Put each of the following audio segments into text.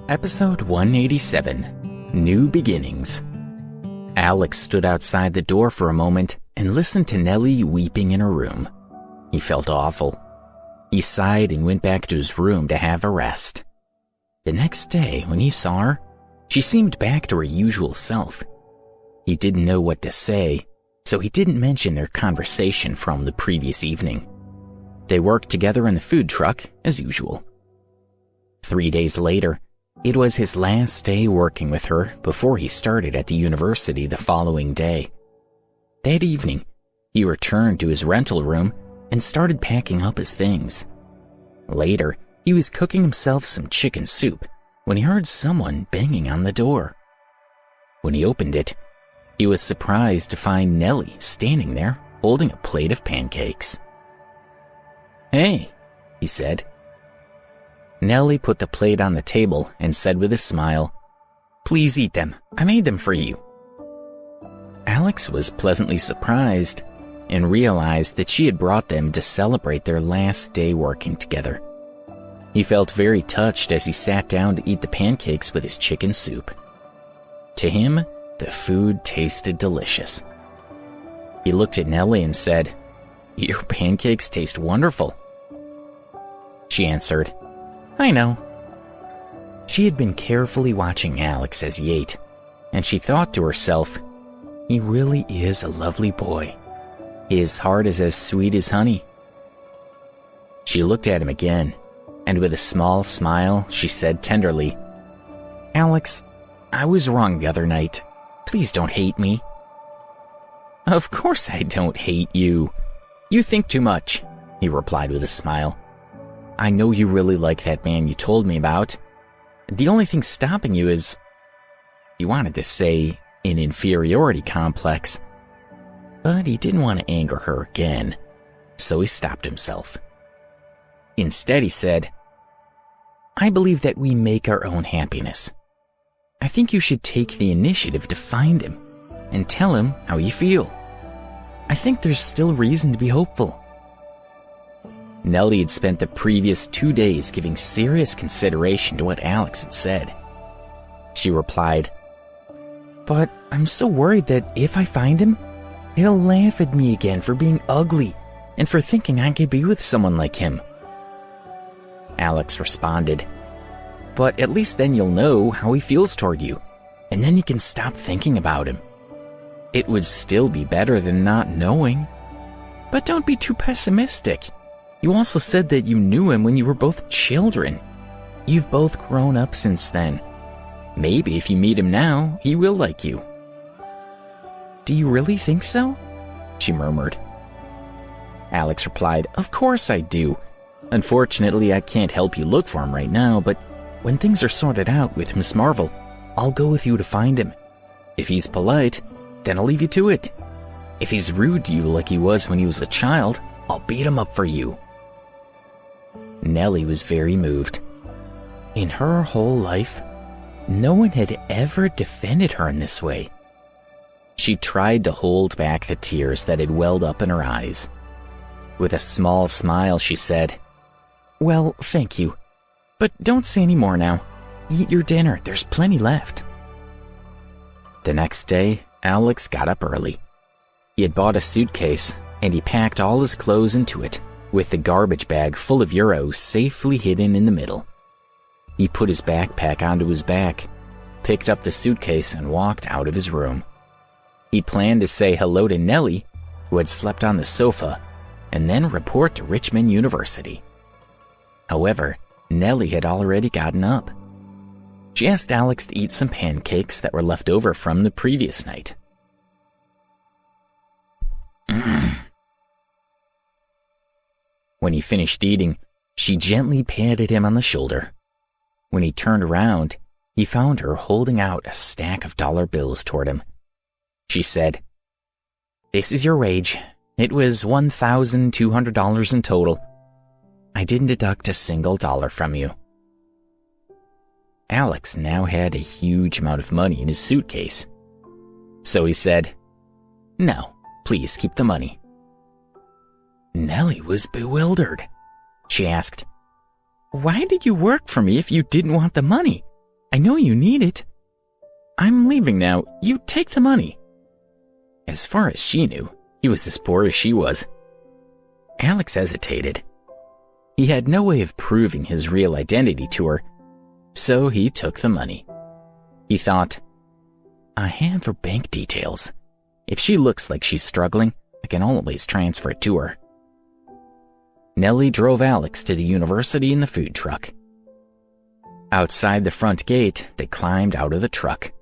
Episode 187, New Beginnings. Alex stood outside the door for a moment and listened to Nellie weeping in her room. He felt awful. He sighed and went back to his room to have a rest. The next day, when he saw her, she seemed back to her usual self. He didn't know what to say, so he didn't mention their conversation from the previous evening. They worked together in the food truck, as usual. 3 days later, it was his last day working with her before he started at the university the following day. That evening, he returned to his rental room and started packing up his things. Later, he was cooking himself some chicken soup when he heard someone banging on the door. When he opened it, he was surprised to find Nellie standing there holding a plate of pancakes. "Hey," he said. Nellie put the plate on the table and said with a smile, "Please eat them. I made them for you." Alex was pleasantly surprised and realized that she had brought them to celebrate their last day working together. He felt very touched as he sat down to eat the pancakes with his chicken soup. To him, the food tasted delicious. He looked at Nellie and said, "Your pancakes taste wonderful." She answered, "I know." She had been carefully watching Alex as he ate, and she thought to herself, "He really is a lovely boy. His heart is as sweet as honey." She looked at him again, and with a small smile, she said tenderly, "Alex, I was wrong the other night. Please don't hate me." "Of course I don't hate you. You think too much," he replied with a smile. "I know you really like that man you told me about. The only thing stopping you is," he wanted to say, an inferiority complex, but he didn't want to anger her again, so he stopped himself. Instead, he said, "I believe that we make our own happiness. I think you should take the initiative to find him and tell him how you feel. I think there's still reason to be hopeful." Nellie had spent the previous 2 days giving serious consideration to what Alex had said. She replied, "But I'm so worried that if I find him, he'll laugh at me again for being ugly and for thinking I could be with someone like him." Alex responded, "But at least then you'll know how he feels toward you, and then you can stop thinking about him. It would still be better than not knowing. But don't be too pessimistic. You also said that you knew him when you were both children. You've both grown up since then. Maybe if you meet him now, he will like you." "Do you really think so?" she murmured. Alex replied, "Of course I do. Unfortunately, I can't help you look for him right now, but when things are sorted out with Miss Marvel, I'll go with you to find him. If he's polite, then I'll leave you to it. If he's rude to you like he was when he was a child, I'll beat him up for you." Nellie was very moved. In her whole life, no one had ever defended her in this way. She tried to hold back the tears that had welled up in her eyes. With a small smile, she said, "Well, thank you. But don't say any more now. Eat your dinner, there's plenty left." The next day, Alex got up early. He had bought a suitcase, and he packed all his clothes into it, with the garbage bag full of euros safely hidden in the middle. He put his backpack onto his back, picked up the suitcase, and walked out of his room. He planned to say hello to Nellie, who had slept on the sofa, and then report to Richmond University. However, Nellie had already gotten up. She asked Alex to eat some pancakes that were left over from the previous night. When he finished eating, she gently patted him on the shoulder. When he turned around, he found her holding out a stack of dollar bills toward him. She said, "This is your wage. It was $1,200 in total. I didn't deduct a single dollar from you." Alex now had a huge amount of money in his suitcase. So he said, "No, please keep the money." Nellie was bewildered. She asked, "Why did you work for me if you didn't want the money? I know you need it. I'm leaving now. You take the money. As far as she knew, he was as poor as she was. Alex hesitated. He had no way of proving his real identity to her, so he took the money. He thought, I have her bank details. If she looks like she's struggling, I can always transfer it to her. Nellie drove Alex to the university in the food truck. Outside the front gate, they climbed out of the truck.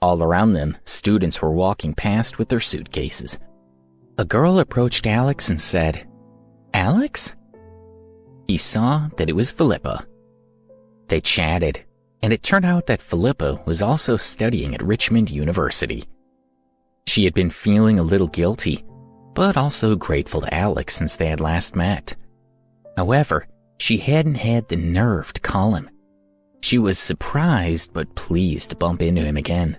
All around them, students were walking past with their suitcases. A girl approached Alex and said, Alex? He saw that it was Philippa. They chatted, and it turned out that Philippa was also studying at Richmond University. She had been feeling a little guilty, but also grateful to Alex since they had last met. However, she hadn't had the nerve to call him. She was surprised but pleased to bump into him again.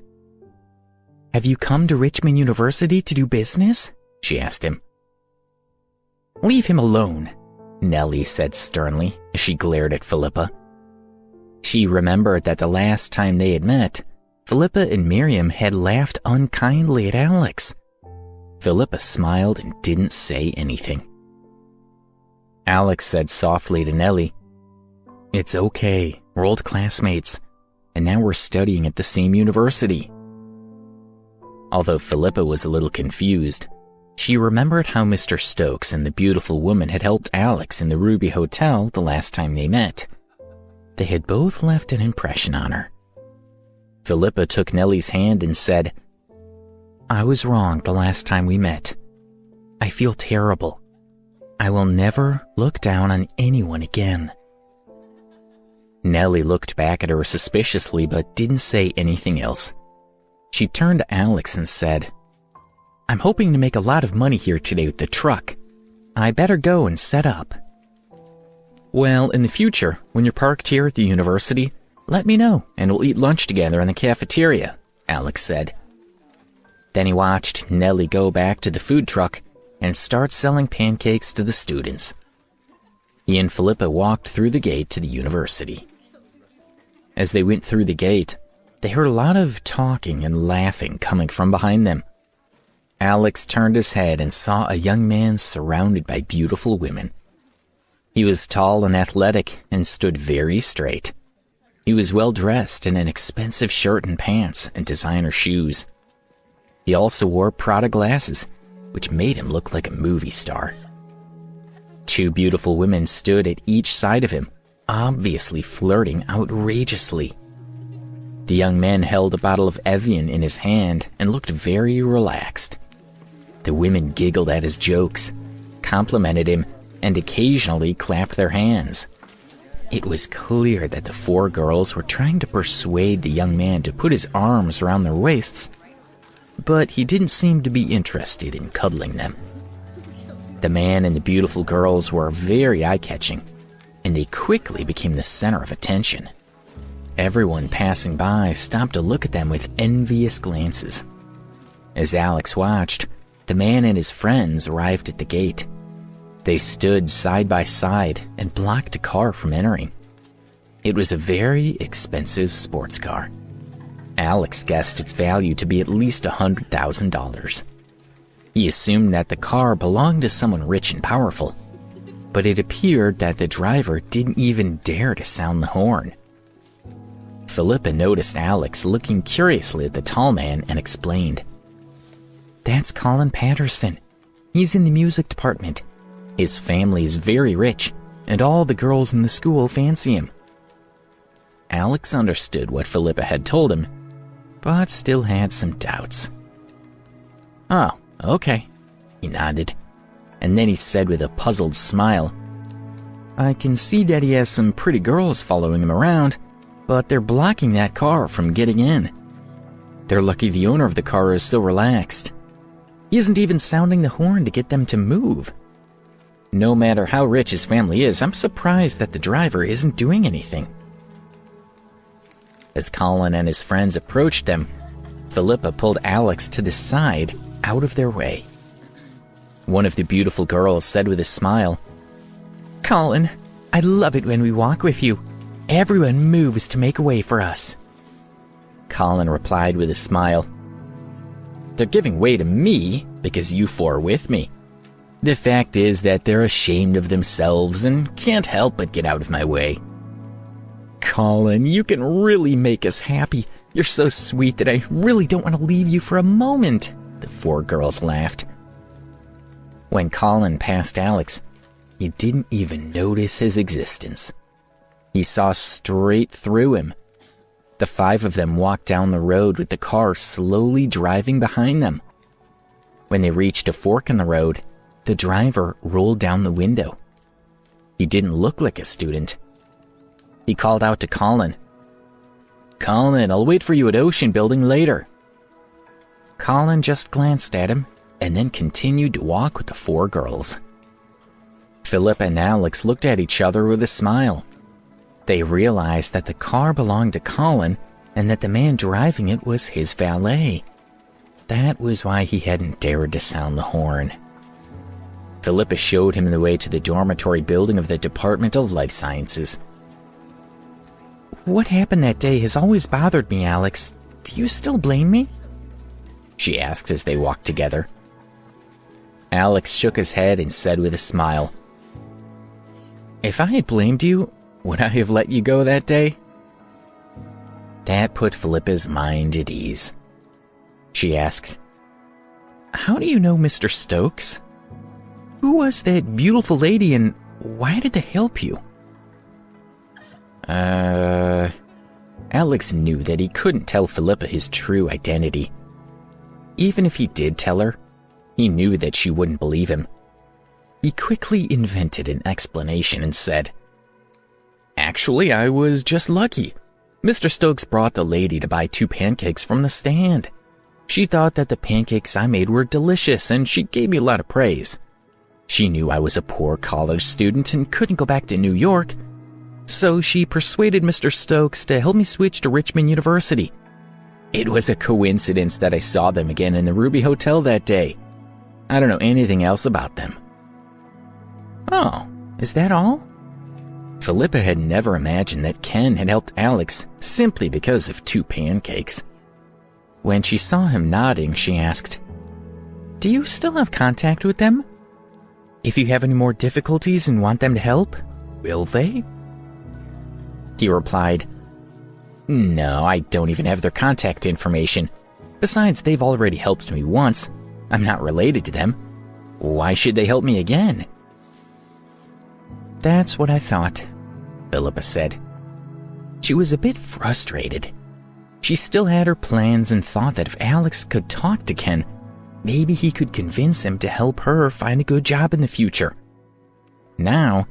Have you come to Richmond University to do business? She asked him. Leave him alone, Nellie said sternly as she glared at Philippa. She remembered that the last time they had met, Philippa and Miriam had laughed unkindly at Alex. Philippa smiled and didn't say anything. Alex said softly to Nellie, It's okay, we're old classmates, and now we're studying at the same university. Although Philippa was a little confused, she remembered how Mr. Stokes and the beautiful woman had helped Alex in the Ruby Hotel the last time they met. They had both left an impression on her. Philippa took Nellie's hand and said, I was wrong the last time we met. I feel terrible. I will never look down on anyone again. Nellie looked back at her suspiciously but didn't say anything else. She turned to Alex and said, I'm hoping to make a lot of money here today with the truck. I better go and set up. Well, in the future, when you're parked here at the university, let me know and we'll eat lunch together in the cafeteria, Alex said. Then he watched Nellie go back to the food truck and start selling pancakes to the students. He and Philippa walked through the gate to the university. As they went through the gate, they heard a lot of talking and laughing coming from behind them. Alex turned his head and saw a young man surrounded by beautiful women. He was tall and athletic and stood very straight. He was well dressed in an expensive shirt and pants and designer shoes. He also wore Prada glasses, which made him look like a movie star. Two beautiful women stood at each side of him, obviously flirting outrageously. The young man held a bottle of Evian in his hand and looked very relaxed. The women giggled at his jokes, complimented him, and occasionally clapped their hands. It was clear that the four girls were trying to persuade the young man to put his arms around their waists, but he didn't seem to be interested in cuddling them. The man and the beautiful girls were very eye-catching, and they quickly became the center of attention. Everyone passing by stopped to look at them with envious glances. As Alex watched, the man and his friends arrived at the gate. They stood side by side and blocked a car from entering. It was a very expensive sports car. Alex guessed its value to be at least $100,000. He assumed that the car belonged to someone rich and powerful, but it appeared that the driver didn't even dare to sound the horn. Philippa noticed Alex looking curiously at the tall man and explained, That's Colin Patterson. He's in the music department. His family is very rich, and all the girls in the school fancy him. Alex understood what Philippa had told him, but still had some doubts. Oh, okay, he nodded, and then he said with a puzzled smile, I can see that he has some pretty girls following him around, but they're blocking that car from getting in. They're lucky the owner of the car is so relaxed. He isn't even sounding the horn to get them to move. No matter how rich his family is, I'm surprised that the driver isn't doing anything. As Colin and his friends approached them, Philippa pulled Alex to the side, out of their way. One of the beautiful girls said with a smile, Colin, I love it when we walk with you. Everyone moves to make way for us. Colin replied with a smile. They're giving way to me because you four are with me. The fact is that they're ashamed of themselves and can't help but get out of my way. Colin, you can really make us happy. You're so sweet that I really don't want to leave you for a moment, the four girls laughed. When Colin passed Alex, he didn't even notice his existence. He saw straight through him. The five of them walked down the road with the car slowly driving behind them. When they reached a fork in the road, the driver rolled down the window. He didn't look like a student. He called out to Colin. Colin, I'll wait for you at Ocean Building later. Colin just glanced at him and then continued to walk with the four girls. Philip and Alex looked at each other with a smile. They realized that the car belonged to Colin and that the man driving it was his valet. That was why he hadn't dared to sound the horn. Philippa showed him the way to the dormitory building of the Department of Life Sciences. What happened that day has always bothered me, Alex. Do you still blame me? She asked as they walked together. Alex shook his head and said with a smile, If I had blamed you, would I have let you go that day? That put Philippa's mind at ease. She asked, How do you know Mr. Stokes? Who was that beautiful lady and why did they help you? Alex knew that he couldn't tell Philippa his true identity. Even if he did tell her, he knew that she wouldn't believe him. He quickly invented an explanation and said, Actually, I was just lucky. Mr. Stokes brought the lady to buy 2 pancakes from the stand. She thought that the pancakes I made were delicious and she gave me a lot of praise. She knew I was a poor college student and couldn't go back to New York, so she persuaded Mr. Stokes to help me switch to Richmond University. It was a coincidence that I saw them again in the Ruby Hotel that day. I don't know anything else about them. Oh, is that all? Philippa had never imagined that Ken had helped Alex simply because of 2 pancakes. When she saw him nodding, she asked, Do you still have contact with them? If you have any more difficulties and want them to help, will they? He replied, No, I don't even have their contact information. Besides, they've already helped me once. I'm not related to them. Why should they help me again? That's what I thought, Philippa said. She was a bit frustrated. She still had her plans and thought that if Alex could talk to Ken, maybe he could convince him to help her find a good job in the future. Now,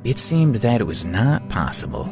it seemed that it was not possible.